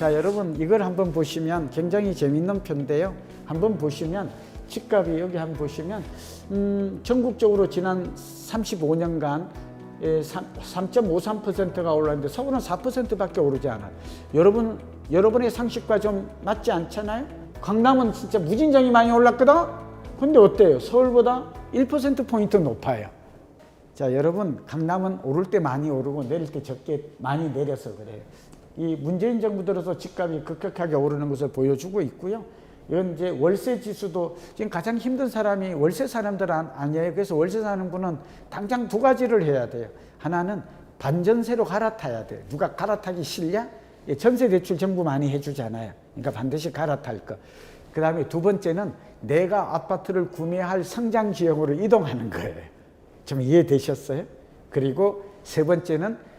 자, 여러분 이걸 한번 보시면 굉장히 재밌는 표인데요. 한번 보시면 집값이 여기 한번 보시면 전국적으로 지난 35년간 3.53%가 올랐는데 서울은 4%밖에 오르지 않아요. 여러분의 상식과 좀 맞지 않잖아요? 강남은 진짜 무진장이 많이 올랐거든? 근데 어때요? 서울보다 1%포인트 높아요. 자, 여러분 강남은 오를 때 많이 오르고 내릴 때 적게 많이 내려서 그래요. 이 문재인 정부 들어서 집값이 급격하게 오르는 것을 보여주고 있고요. 이건 이제 월세 지수도 지금 가장 힘든 사람이 월세 사람들 아니에요. 그래서 월세 사는 분은 당장 두 가지를 해야 돼요. 하나는 반전세로 갈아타야 돼요. 누가 갈아타기 싫냐? 전세 대출 정부 많이 해주잖아요. 그러니까 반드시 갈아탈 거. 그 다음에 두 번째는 내가 아파트를 구매할 성장 지역으로 이동하는 거예요. 좀 이해되셨어요? 그리고 세 번째는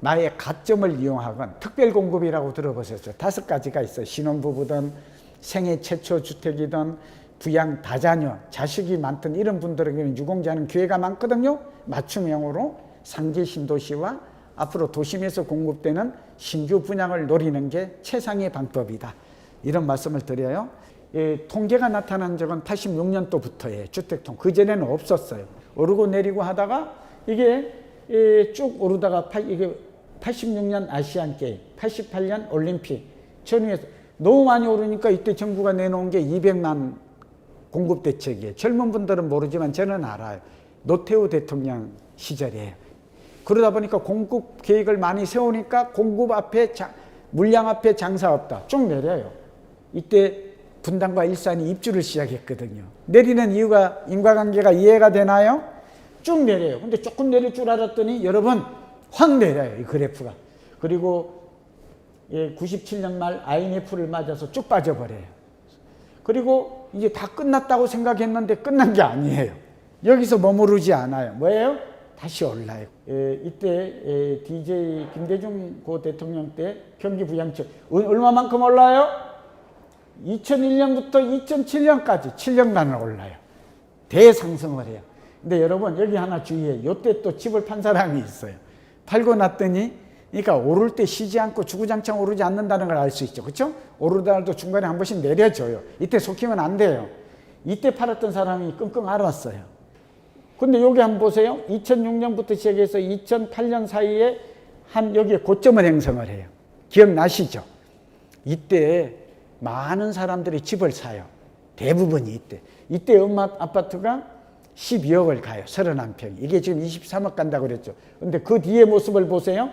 나의 가점을 이용하건 특별 공급이라고 들어보셨죠? 5가지가 있어요. 신혼부부든 생애 최초 주택이든 부양 다자녀, 자식이 많든 이런 분들에게는 유공자는 기회가 많거든요. 맞춤형으로 상계 신도시와 앞으로 도심에서 공급되는 신규 분양을 노리는 게 최상의 방법이다. 이런 말씀을 드려요. 통계가 나타난 적은 86년도부터예요. 주택통. 그전에는 없었어요. 오르고 내리고 하다가 이게 쭉 오르다가 이게 86년 아시안게임, 88년 올림픽 전후에서 너무 많이 오르니까 이때 정부가 내놓은 게 200만 공급 대책이에요. 젊은 분들은 모르지만 저는 알아요. 노태우 대통령 시절이에요. 그러다 보니까 공급 계획을 많이 세우니까 공급 앞에 물량 앞에 장사 없다. 쭉 내려요. 이때 분당과 일산이 입주를 시작했거든요. 내리는 이유가 인과관계가 이해가 되나요? 쭉 내려요. 근데 조금 내릴 줄 알았더니 여러분 확 내려요. 이 그래프가. 그리고 97년 말 IMF를 맞아서 쭉 빠져버려요. 그리고 이제 다 끝났다고 생각했는데 끝난 게 아니에요. 여기서 머무르지 않아요. 뭐예요? 다시 올라요. 이때 DJ 김대중 고 대통령 때 경기 부양책 얼마만큼 올라요? 2001년부터 2007년까지 7년간을 올라요. 대상승을 해요. 근데 여러분 여기 하나 주의해요. 이때 또 집을 판 사람이 있어요. 팔고 났더니 그러니까 오를 때 쉬지 않고 주구장창 오르지 않는다는 걸 알 수 있죠. 그렇죠? 오르더라도 중간에 한 번씩 내려줘요. 이때 속히면 안 돼요. 이때 팔았던 사람이 끙끙 앓았어요. 근데 여기 한번 보세요. 2006년부터 시작해서 2008년 사이에 여기에 고점을 형성을 해요. 기억나시죠? 이때 많은 사람들이 집을 사요. 대부분이 이때. 이때 아파트가 12억을 가요. 31평. 이게 지금 23억 간다고 그랬죠. 근데 그 뒤에 모습을 보세요.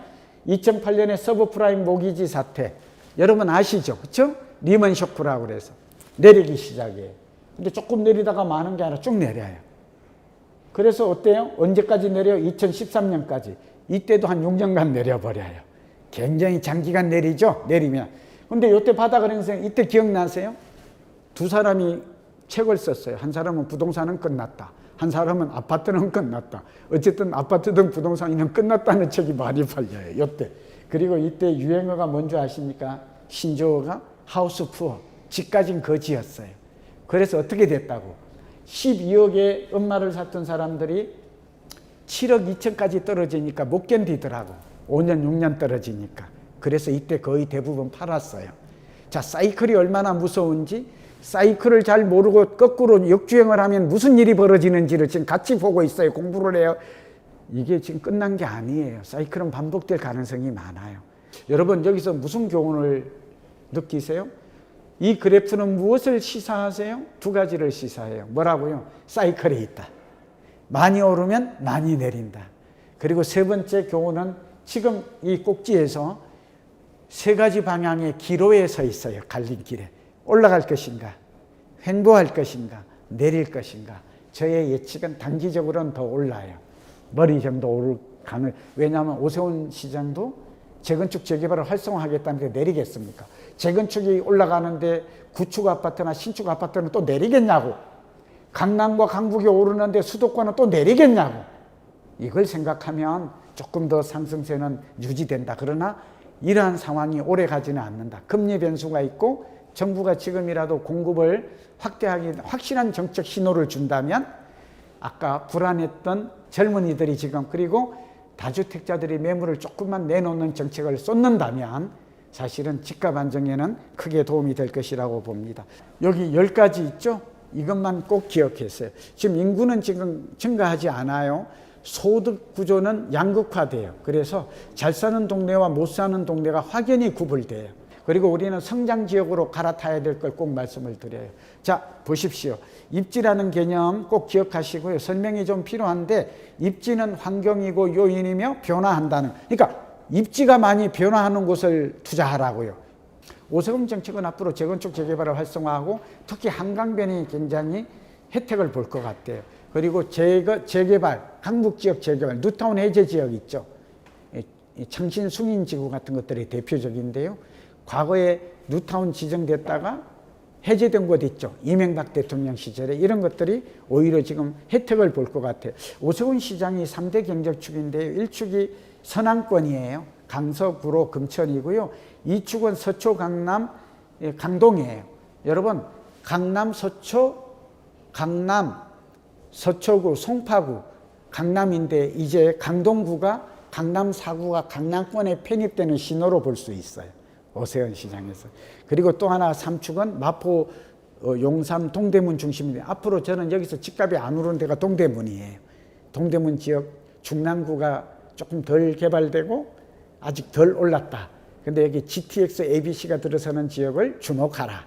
2008년에 서브프라임 모기지 사태. 여러분 아시죠? 그렇죠? 리먼 쇼크라고 그래서 내리기 시작해요. 근데 조금 내리다가 많은 게 아니라 쭉 내려요. 그래서 어때요? 언제까지 내려요? 2013년까지. 이때도 한 6년간 내려버려요. 굉장히 장기간 내리죠? 내리면. 근데 이때 바닥을 형성, 이때 기억나세요? 두 사람이 책을 썼어요. 한 사람은 부동산은 끝났다. 한 사람은 아파트는 끝났다. 어쨌든 아파트든 부동산이는 끝났다는 책이 많이 팔려요. 이때. 그리고 이때 유행어가 뭔지 아십니까? 신조어가 하우스 푸어. 집 가진 거지였어요. 그래서 어떻게 됐다고? 12억에 엄마를 샀던 사람들이 7억 2천까지 떨어지니까 못 견디더라고. 5년 6년 떨어지니까. 그래서 이때 거의 대부분 팔았어요. 자, 사이클이 얼마나 무서운지, 사이클을 잘 모르고 거꾸로 역주행을 하면 무슨 일이 벌어지는지를 지금 같이 보고 있어요. 공부를 해요. 이게 지금 끝난 게 아니에요. 사이클은 반복될 가능성이 많아요. 여러분 여기서 무슨 교훈을 느끼세요? 이 그래프는 무엇을 시사하세요? 두 가지를 시사해요. 뭐라고요? 사이클이 있다. 많이 오르면 많이 내린다. 그리고 세 번째 교훈은 지금 이 꼭지에서 세 가지 방향의 기로에 서 있어요. 갈림길에. 올라갈 것인가, 횡보할 것인가, 내릴 것인가. 저의 예측은 단기적으로는 더 올라요. 머리 정도 오를 가능. 왜냐하면 오세훈 시장도 재건축 재개발을 활성화하겠다는 게 내리겠습니까? 재건축이 올라가는데 구축 아파트나 신축 아파트는 또 내리겠냐고. 강남과 강북이 오르는데 수도권은 또 내리겠냐고. 이걸 생각하면 조금 더 상승세는 유지된다. 그러나 이러한 상황이 오래 가지는 않는다. 금리 변수가 있고 정부가 지금이라도 공급을 확대하기 확실한 정책 신호를 준다면 아까 불안했던 젊은이들이 지금 그리고 다주택자들이 매물을 조금만 내놓는 정책을 쏟는다면 사실은 집값 안정에는 크게 도움이 될 것이라고 봅니다. 여기 10가지 있죠? 이것만 꼭 기억했어요. 지금 인구는 지금 증가하지 않아요. 소득 구조는 양극화돼요. 그래서 잘 사는 동네와 못 사는 동네가 확연히 구분돼요. 그리고 우리는 성장 지역으로 갈아타야 될 걸 꼭 말씀을 드려요. 자, 보십시오. 입지라는 개념 꼭 기억하시고요. 설명이 좀 필요한데, 입지는 환경이고 요인이며 변화한다는, 그러니까 입지가 많이 변화하는 곳을 투자하라고요. 오세훈 정책은 앞으로 재건축 재개발을 활성화하고 특히 한강변이 굉장히 혜택을 볼 것 같아요. 그리고 재개발, 강북지역 재개발, 뉴타운 해제 지역 있죠. 창신 숭인지구 같은 것들이 대표적인데요. 과거에 뉴타운 지정됐다가 해제된 곳 있죠. 이명박 대통령 시절에 이런 것들이 오히려 지금 혜택을 볼 것 같아요. 오세훈 시장이 3대 경제축인데요. 1축이 서남권이에요. 강서, 구로, 금천이고요. 2축은 서초, 강남, 강동이에요. 여러분, 강남, 서초구, 송파구, 강남인데 이제 강동구가 강남 4구가 강남권에 편입되는 신호로 볼 수 있어요. 오세훈 시장에서. 그리고 또 하나 3축은 마포, 용산, 동대문 중심인데 앞으로 저는 여기서 집값이 안 오르는 데가 동대문이에요. 동대문 지역 중랑구가 조금 덜 개발되고 아직 덜 올랐다. 근데 여기 GTX, ABC가 들어서는 지역을 주목하라.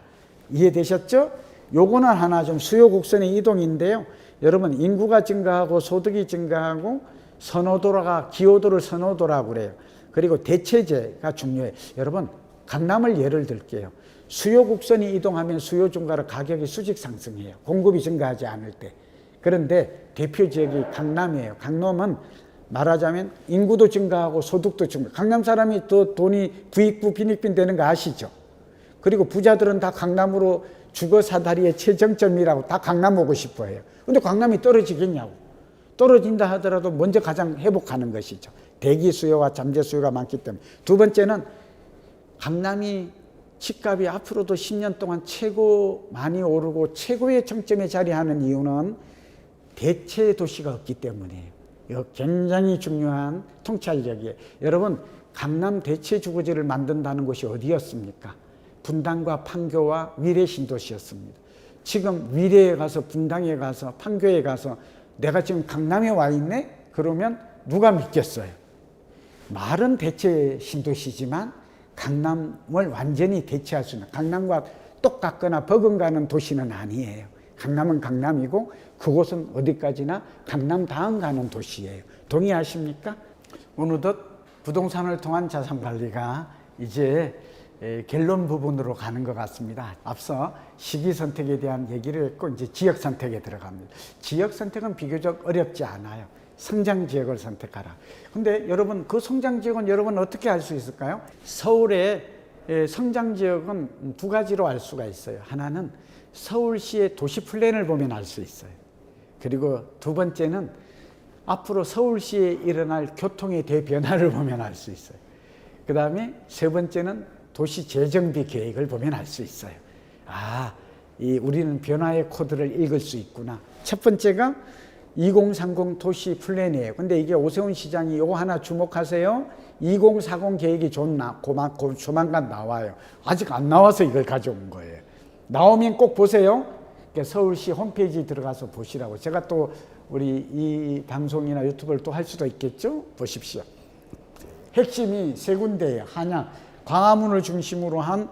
이해되셨죠? 요거는 하나 좀 수요 곡선의 이동인데요. 여러분, 인구가 증가하고 소득이 증가하고 선호도가 기호도를 선호도라고 그래요. 그리고 대체제가 중요해요. 여러분, 강남을 예를 들게요. 수요 곡선이 이동하면 수요 증가로 가격이 수직 상승해요. 공급이 증가하지 않을 때. 그런데 대표 지역이 강남이에요. 강남은 말하자면 인구도 증가하고 소득도 증가. 강남 사람이 또 돈이 부익부 빈익빈 되는 거 아시죠? 그리고 부자들은 다 강남으로 주거 사다리의 최정점이라고 다 강남 오고 싶어 해요. 근데 강남이 떨어지겠냐고. 떨어진다 하더라도 먼저 가장 회복하는 것이죠. 대기 수요와 잠재 수요가 많기 때문에. 두 번째는 강남이 집값이 앞으로도 10년 동안 최고 많이 오르고 최고의 정점에 자리하는 이유는 대체 도시가 없기 때문이에요. 이거 굉장히 중요한 통찰력이에요. 여러분, 강남 대체 주거지를 만든다는 곳이 어디였습니까? 분당과 판교와 위례 신도시였습니다. 지금 위례에 가서 분당에 가서 판교에 가서 내가 지금 강남에 와 있네? 그러면 누가 믿겠어요? 말은 대체 신도시지만 강남을 완전히 대체할 수 있는, 강남과 똑같거나 버금가는 도시는 아니에요. 강남은 강남이고 그곳은 어디까지나 강남 다음 가는 도시예요. 동의하십니까? 어느덧 부동산을 통한 자산관리가 이제 결론 부분으로 가는 것 같습니다. 앞서 시기 선택에 대한 얘기를 했고 이제 지역 선택에 들어갑니다. 지역 선택은 비교적 어렵지 않아요. 성장 지역을 선택하라. 근데 여러분, 그 성장 지역은 여러분 어떻게 알 수 있을까요? 서울의 성장 지역은 두 가지로 알 수가 있어요. 하나는 서울시의 도시 플랜을 보면 알 수 있어요. 그리고 두 번째는 앞으로 서울시에 일어날 교통의 대변화를 보면 알 수 있어요. 그 다음에 세 번째는 도시 재정비 계획을 보면 알 수 있어요. 우리는 변화의 코드를 읽을 수 있구나. 첫 번째가 2030 도시 플랜이에요. 근데 이게 오세훈 시장이 요거 하나 주목하세요. 2040 계획이 조만간 나와요. 아직 안 나와서 이걸 가져온 거예요. 나오면 꼭 보세요. 서울시 홈페이지 들어가서 보시라고. 제가 또 우리 이 방송이나 유튜브를 또 할 수도 있겠죠? 보십시오. 핵심이 세 군데예요. 한양, 광화문을 중심으로 한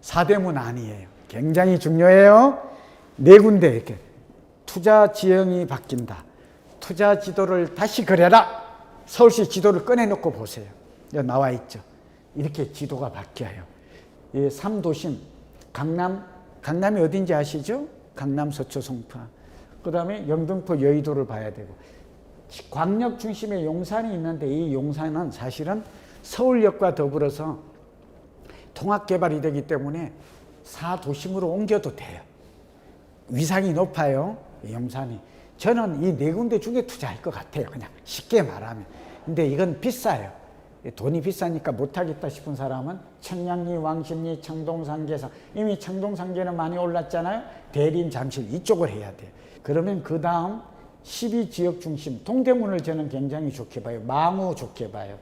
4대문 안이에요. 굉장히 중요해요. 네 군데 이렇게. 투자 지형이 바뀐다. 투자 지도를 다시 그려라. 서울시 지도를 꺼내놓고 보세요. 여기 나와 있죠. 이렇게 지도가 바뀌어요. 이 3도심, 강남이 어딘지 아시죠? 강남, 서초, 송파. 그 다음에 영등포, 여의도를 봐야 되고. 광역 중심에 용산이 있는데 이 용산은 사실은 서울역과 더불어서 통합개발이 되기 때문에 4도심으로 옮겨도 돼요. 위상이 높아요. 용산이. 저는 이 네 군데 중에 투자할 것 같아요. 그냥 쉽게 말하면. 근데 이건 비싸요. 돈이 비싸니까 못하겠다 싶은 사람은 청량리, 왕십리, 청동상계사. 이미 청동상계는 많이 올랐잖아요. 대림, 잠실 이쪽을 해야 돼요. 그러면 그 다음 12지역 중심 동대문을 저는 굉장히 좋게 봐요. 망우 좋게 봐요.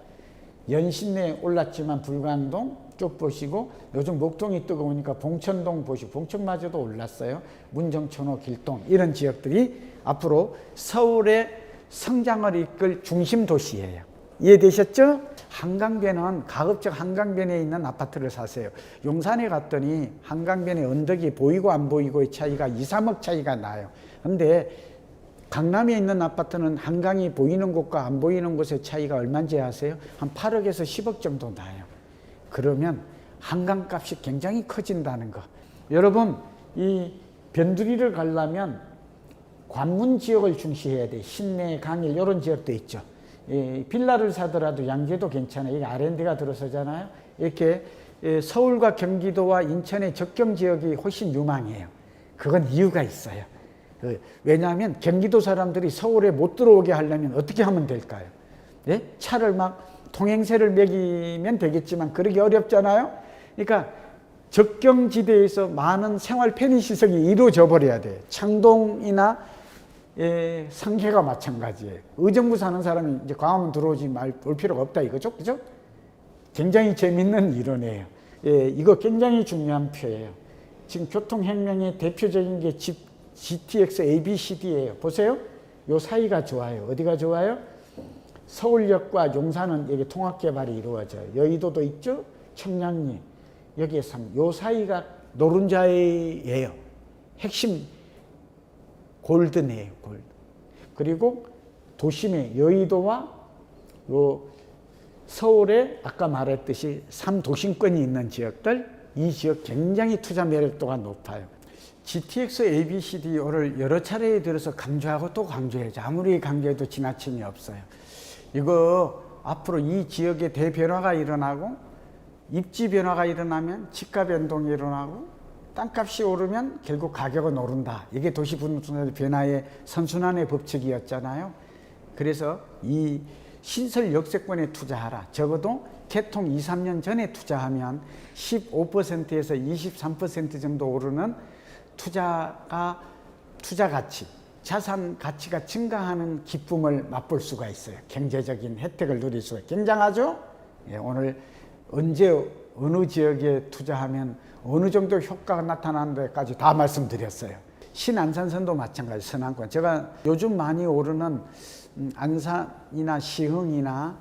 연신내 올랐지만 불광동 쭉 보시고 요즘 목동이 뜨거우니까 봉천동 보시고 봉천마저도 올랐어요. 문정천호 길동 이런 지역들이 앞으로 서울의 성장을 이끌 중심 도시예요. 이해되셨죠? 한강변은 가급적 한강변에 있는 아파트를 사세요. 용산에 갔더니 한강변에 언덕이 보이고 안 보이고의 차이가 2, 3억 차이가 나요. 근데 강남에 있는 아파트는 한강이 보이는 곳과 안 보이는 곳의 차이가 얼마인지 아세요? 한 8억에서 10억 정도 나요. 그러면 한강값이 굉장히 커진다는 거. 여러분, 이 변두리를 가려면 관문 지역을 중시해야 돼. 신내, 강일 이런 지역도 있죠. 빌라를 사더라도 양재도 괜찮아요. 이게 R&D가 들어서잖아요. 이렇게 서울과 경기도와 인천의 접경 지역이 훨씬 유망해요. 그건 이유가 있어요. 왜냐하면 경기도 사람들이 서울에 못 들어오게 하려면 어떻게 하면 될까요? 예? 차를 막 통행세를 매기면 되겠지만 그러기 어렵잖아요. 그러니까 접경지대에서 많은 생활 편의시설이 이루어져 버려야 돼요. 창동이나 상계가 마찬가지예요. 의정부 사는 사람이 이제 광화문 들어오지 올 필요가 없다 이거죠, 그죠? 굉장히 재밌는 이론이에요. 이거 굉장히 중요한 표예요. 지금 교통혁명의 대표적인 게 GTX ABCD예요. 보세요. 요 사이가 좋아요. 어디가 좋아요? 서울역과 용산은 여기 통합개발이 이루어져요. 여의도도 있죠? 청량리, 여기에 요 사이가 노른자예요. 핵심 골든이에요. 골든. 그리고 도심의 여의도와 요 서울에 아까 말했듯이 3도심권이 있는 지역들, 이 지역 굉장히 투자 매력도가 높아요. GTX ABCD를 여러 차례에 들어서 강조하고 또 강조해야죠. 아무리 강조해도 지나침이 없어요. 이거 앞으로 이 지역에 대변화가 일어나고 입지 변화가 일어나면 집값 변동이 일어나고 땅값이 오르면 결국 가격은 오른다. 이게 도시부동산 변화의 선순환의 법칙이었잖아요. 그래서 이 신설 역세권에 투자하라. 적어도 개통 2, 3년 전에 투자하면 15%에서 23% 정도 오르는 투자 가치, 자산 가치가 증가하는 기쁨을 맛볼 수가 있어요. 경제적인 혜택을 누릴 수가 있어요. 굉장하죠? 예, 오늘 언제 어느 지역에 투자하면 어느 정도 효과가 나타나는 데까지 다 말씀드렸어요. 신안산선도 마찬가지, 선안권. 제가 요즘 많이 오르는 안산이나 시흥이나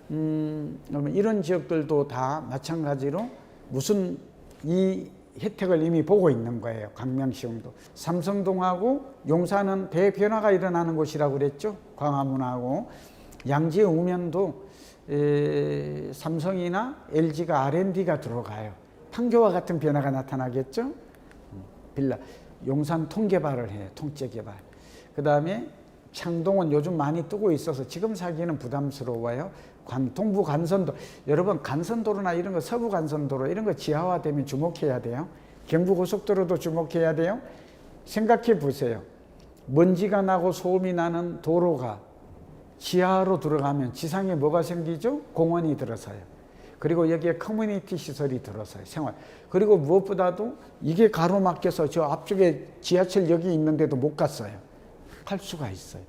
이런 지역들도 다 마찬가지로 무슨 이 혜택을 이미 보고 있는 거예요. 강명, 시흥도. 삼성동하고 용산은 대변화가 일어나는 곳이라고 그랬죠. 광화문하고 양재, 우면도 삼성이나 LG가 R&D가 들어가요. 판교와 같은 변화가 나타나겠죠. 빌라. 용산 통개발을 해요. 통째개발. 그 다음에 창동은 요즘 많이 뜨고 있어서 지금 사기는 부담스러워요. 동부 간선도. 여러분 간선도로나 이런 거, 서부 간선도로 이런 거 지하화되면 주목해야 돼요. 경부고속도로도 주목해야 돼요. 생각해 보세요. 먼지가 나고 소음이 나는 도로가 지하로 들어가면 지상에 뭐가 생기죠? 공원이 들어서요. 그리고 여기에 커뮤니티 시설이 들어서요. 생활. 그리고 무엇보다도 이게 가로막혀서 저 앞쪽에 지하철역이 있는데도 못 갔어요. 갈 수가 있어요.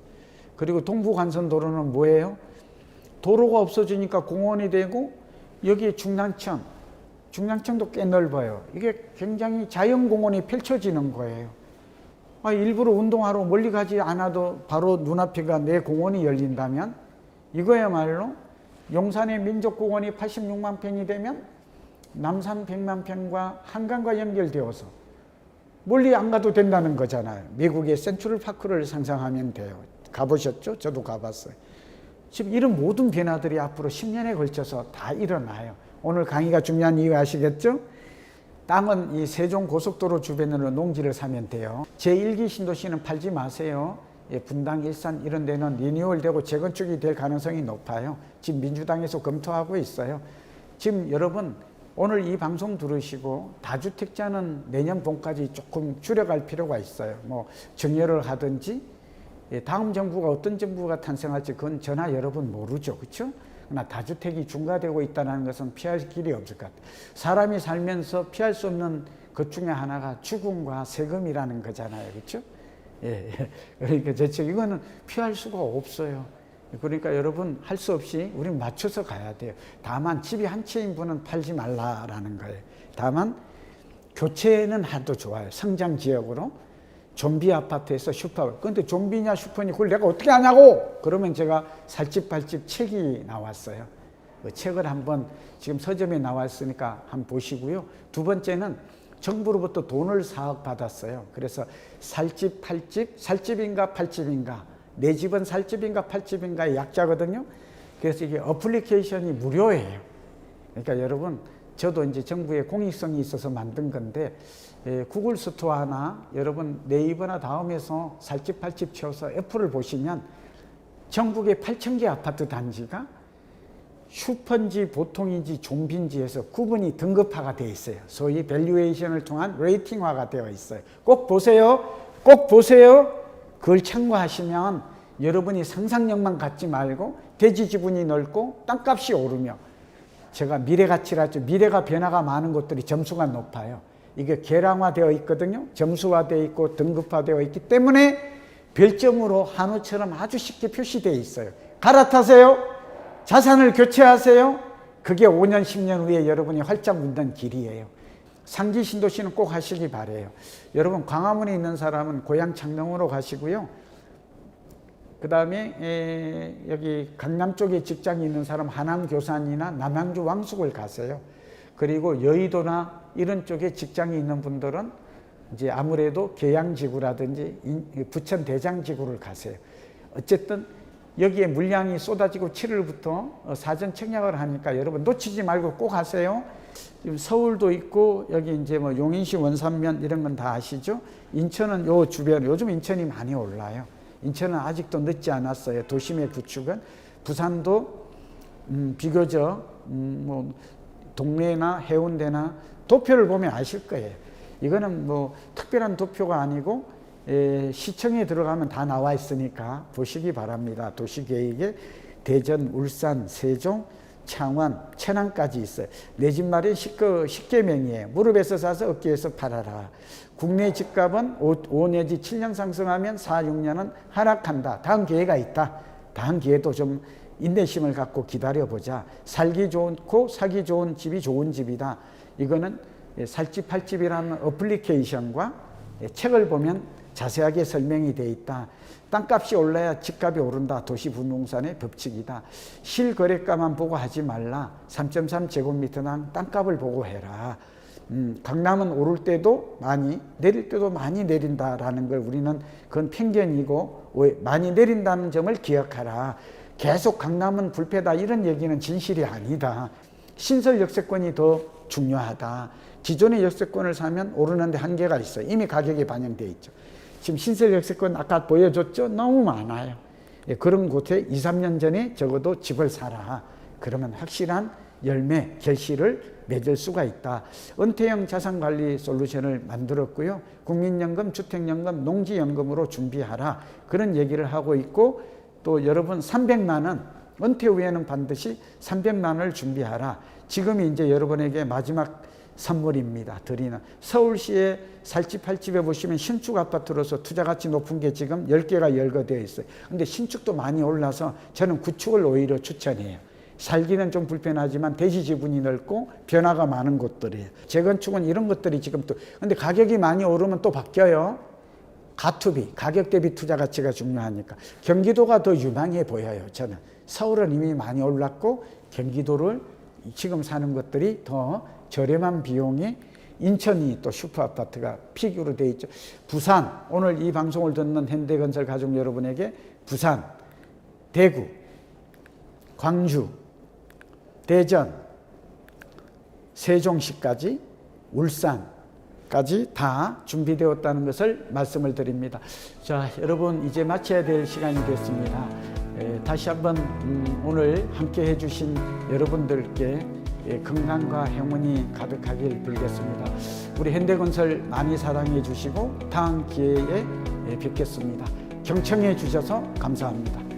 그리고 동부간선도로는 뭐예요? 도로가 없어지니까 공원이 되고 여기에 중랑천도 꽤 넓어요. 이게 굉장히 자연공원이 펼쳐지는 거예요. 일부러 운동하러 멀리 가지 않아도 바로 눈앞에가 내 공원이 열린다면 이거야말로 용산의 민족공원이 86만 평이 되면 남산 100만 평과 한강과 연결되어서 멀리 안 가도 된다는 거잖아요. 미국의 센트럴파크를 상상하면 돼요. 가보셨죠? 저도 가봤어요. 지금 이런 모든 변화들이 앞으로 10년에 걸쳐서 다 일어나요. 오늘 강의가 중요한 이유 아시겠죠? 땅은 이 세종고속도로 주변으로 농지를 사면 돼요. 제1기 신도시는 팔지 마세요. 분당, 일산 이런 데는 리뉴얼되고 재건축이 될 가능성이 높아요. 지금 민주당에서 검토하고 있어요. 지금 여러분 오늘 이 방송 들으시고 다주택자는 내년 봄까지 조금 줄여갈 필요가 있어요. 뭐 정렬을 하든지 다음 정부가 어떤 정부가 탄생할지 그건 저나 여러분 모르죠. 그렇죠? 그러나 다주택이 중과되고 있다는 것은 피할 길이 없을 것 같아요. 사람이 살면서 피할 수 없는 것 중에 하나가 죽음과 세금이라는 거잖아요. 그렇죠? 예. 그러니까 이거는 피할 수가 없어요. 그러니까 여러분 할 수 없이 우리는 맞춰서 가야 돼요. 다만 집이 한 채인 분은 팔지 말라라는 거예요. 다만 교체는 해도 좋아요. 성장 지역으로. 좀비 아파트에서 슈퍼. 근데 좀비냐 슈퍼냐 그걸 내가 어떻게 하냐고. 그러면 제가 살집 팔집 책이 나왔어요. 그 책을 한번 지금 서점에 나와 있으니까 한번 보시고요. 두 번째는 정부로부터 돈을 4억 받았어요. 그래서 살집 팔집, 살집인가 팔집인가, 내 집은 살집인가 팔집인가의 약자거든요. 그래서 이게 어플리케이션이 무료예요. 그러니까 여러분, 저도 이제 정부의 공익성이 있어서 만든 건데, 구글 스토어나 여러분 네이버나 다음에서 살집 팔집 쳐서 애플을 보시면 전국에 8,000개 아파트 단지가 슈퍼인지 보통인지 좀비인지 해서 구분이 등급화가 되어 있어요. 소위 밸류에이션을 통한 레이팅화가 되어 있어요. 꼭 보세요. 꼭 보세요. 그걸 참고하시면 여러분이 상상력만 갖지 말고 대지 지분이 넓고 땅값이 오르며, 제가 미래가치라죠. 미래가 변화가 많은 곳들이 점수가 높아요. 이게 계량화되어 있거든요. 점수화되어 있고 등급화되어 있기 때문에 별점으로 한우처럼 아주 쉽게 표시되어 있어요. 갈아타세요. 자산을 교체하세요. 그게 5년 10년 후에 여러분이 활짝 웃는 길이에요. 상기 신도시는 꼭 하시기 바래요. 여러분 광화문에 있는 사람은 고향 창녕으로 가시고요. 그 다음에 여기 강남 쪽에 직장이 있는 사람 하남 교산이나 남양주 왕숙을 가세요. 그리고 여의도나 이런 쪽에 직장이 있는 분들은 이제 아무래도 계양지구라든지 부천 대장지구를 가세요. 어쨌든 여기에 물량이 쏟아지고 7월부터 사전 청약을 하니까 여러분 놓치지 말고 꼭 하세요. 지금 서울도 있고 여기 이제 뭐 용인시 원산면 이런 건 다 아시죠? 인천은 요 주변, 요즘 인천이 많이 올라요. 인천은 아직도 늦지 않았어요. 도심의 구축은. 부산도 비교적 뭐 동래나 해운대나 도표를 보면 아실 거예요. 이거는 뭐 특별한 도표가 아니고 시청에 들어가면 다 나와 있으니까 보시기 바랍니다. 도시계획에 대전, 울산, 세종, 창원, 천안까지 있어요. 내 집 마련 10개명이에요. 무릎에서 사서 어깨에서 팔아라. 국내 집값은 5 내지 7년 상승하면 4, 6년은 하락한다. 다음 기회가 있다. 다음 기회도 좀 인내심을 갖고 기다려보자. 살기 좋고 사기 좋은 집이 좋은 집이다. 이거는 살집 팔집이라는 어플리케이션과 책을 보면 자세하게 설명이 되어 있다. 땅값이 올라야 집값이 오른다. 도시부동산의 법칙이다. 실거래가만 보고 하지 말라. 3.3제곱미터당 땅값을 보고 해라. 강남은 오를 때도 많이 내릴 때도 많이 내린다라는 걸 우리는 그건 편견이고 많이 내린다는 점을 기억하라. 계속 강남은 불패다 이런 얘기는 진실이 아니다. 신설 역세권이 더 중요하다. 기존의 역세권을 사면 오르는데 한계가 있어요. 이미 가격이 반영되어 있죠. 지금 신설 역세권 아까 보여줬죠? 너무 많아요. 그런 곳에 2, 3년 전에 적어도 집을 사라. 그러면 확실한 열매, 결실을 맺을 수가 있다. 은퇴형 자산관리 솔루션을 만들었고요. 국민연금, 주택연금, 농지연금으로 준비하라. 그런 얘기를 하고 있고, 또 여러분 300만 원, 은퇴 후에는 반드시 300만 원을 준비하라. 지금이 이제 여러분에게 마지막 선물입니다. 드리는. 서울시의 살집 팔집에 보시면 신축 아파트로서 투자가치 높은 게 지금 10개가 열거되어 있어요. 근데 신축도 많이 올라서 저는 구축을 오히려 추천해요. 살기는 좀 불편하지만 대지 지분이 넓고 변화가 많은 곳들이에요. 재건축은 이런 것들이 지금 또, 근데 가격이 많이 오르면 또 바뀌어요. 가투비, 가격 대비 투자 가치가 중요하니까. 경기도가 더 유망해 보여요, 저는. 서울은 이미 많이 올랐고 경기도를 지금 사는 것들이 더 저렴한 비용에, 인천이 또 슈퍼 아파트가 픽으로 돼 있죠. 부산, 오늘 이 방송을 듣는 현대건설 가족 여러분에게 부산, 대구, 광주, 대전, 세종시까지, 울산까지 다 준비되었다는 것을 말씀을 드립니다. 자, 여러분 이제 마쳐야 될 시간이 됐습니다. 다시 한번 오늘 함께 해주신 여러분들께 건강과 행운이 가득하길 빌겠습니다. 우리 현대건설 많이 사랑해 주시고 다음 기회에 뵙겠습니다. 경청해 주셔서 감사합니다.